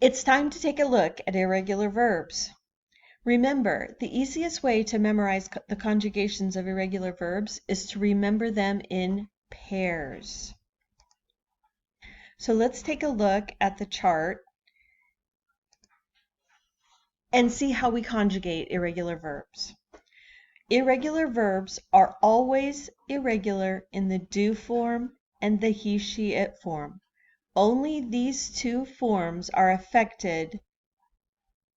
It's time to take a look at irregular verbs. Remember, the easiest way to memorize the conjugations of irregular verbs is to remember them in pairs. So let's take a look at the chart and see how we conjugate irregular verbs. Irregular verbs are always irregular in the do form and the he, she, it form. Only these two forms are affected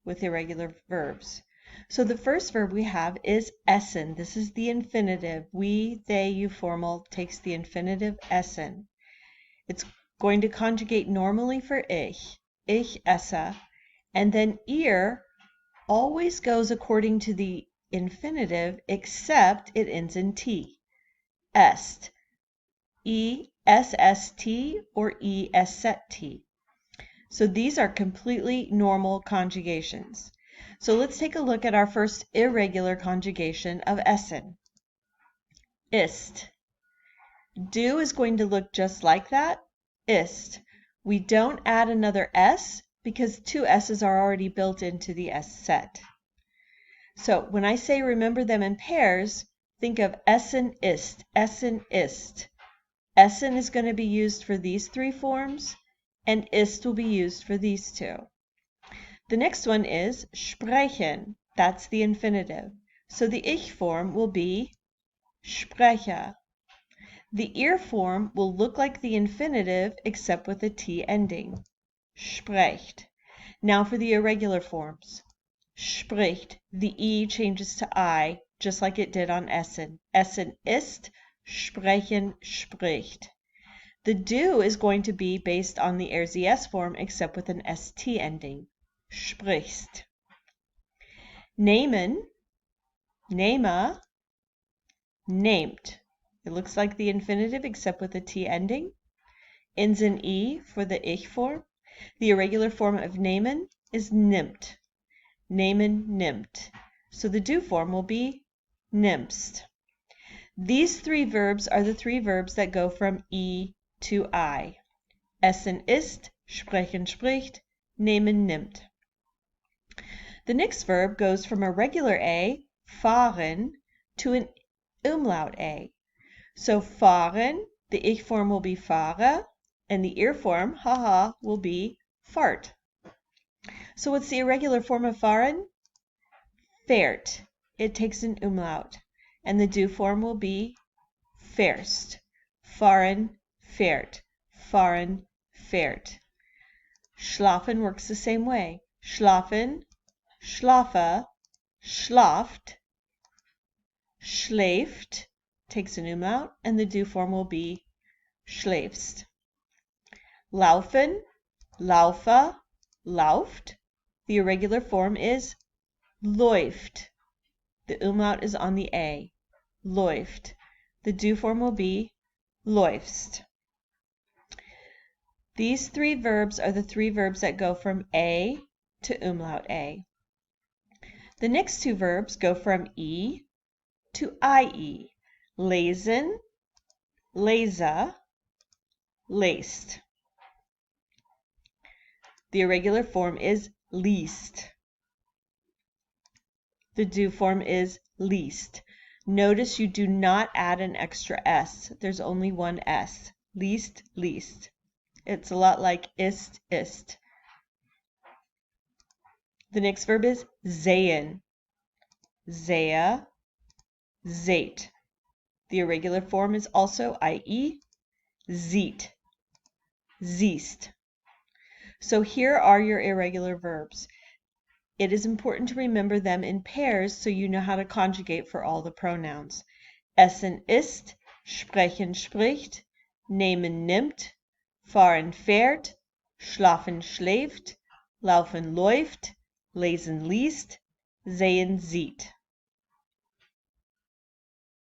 with irregular verbs. So the first verb we have is essen. This is the infinitive. We, they, you formal takes the infinitive essen. It's going to conjugate normally for ich esse, and then ihr always goes according to the infinitive except it ends in t. Est, esst or esset. So these are completely normal conjugations. So let's take a look at our first irregular conjugation of essen. Ist. Do is going to look just like that. Ist. We don't add another s because two s's are already built into the s set. So when I say remember them in pairs, think of essen ist, essen ist. Essen is going to be used for these three forms, and ist will be used for these two. The next one is sprechen. That's the infinitive. So the ich form will be spreche. The ihr form will look like the infinitive except with a t ending. Sprecht. Now for the irregular forms. Spricht. The e changes to I, just like it did on essen. Essen ist, sprechen spricht. The do is going to be based on the RZS form except with an st ending. Sprichst. Nehmen, nehme, nehmt. It looks like the infinitive except with a t ending. Ends in e for the ich form. The irregular form of nehmen is nimmt. Nehmen, nimmt. So the do form will be nimmst. These three verbs are the three verbs that go from e to I. Essen ist, sprechen spricht, nehmen nimmt. The next verb goes from a regular a, fahren, to an umlaut a. So fahren, the ich form will be fahre, and the ihr form, haha, will be fart. So what's the irregular form of fahren? Fährt. It takes an umlaut. And the do form will be fährst. Fahren, fährt. Fahren, fährt. Schlafen works the same way. Schlafen, schlafe, schlaft, schläft, takes an umlaut, and the do form will be schläfst. Laufen, laufe, lauft. The irregular form is läuft. The umlaut is on the a. Läuft. The do form will be läufst. These three verbs are the three verbs that go from a to umlaut a. The next two verbs go from e to ie. Lesen, lese, lest. The irregular form is liest. The do form is liest. Notice you do not add an extra s. There's only one s. Liest, liest. It's a lot like ist, ist. The next verb is sehen. Sehe, seht. The irregular form is also ie, sieht, siehst. So here are your irregular verbs. It is important to remember them in pairs so you know how to conjugate for all the pronouns. Essen ist, sprechen spricht, nehmen nimmt, fahren fährt, schlafen schläft, laufen läuft, lesen liest, sehen sieht.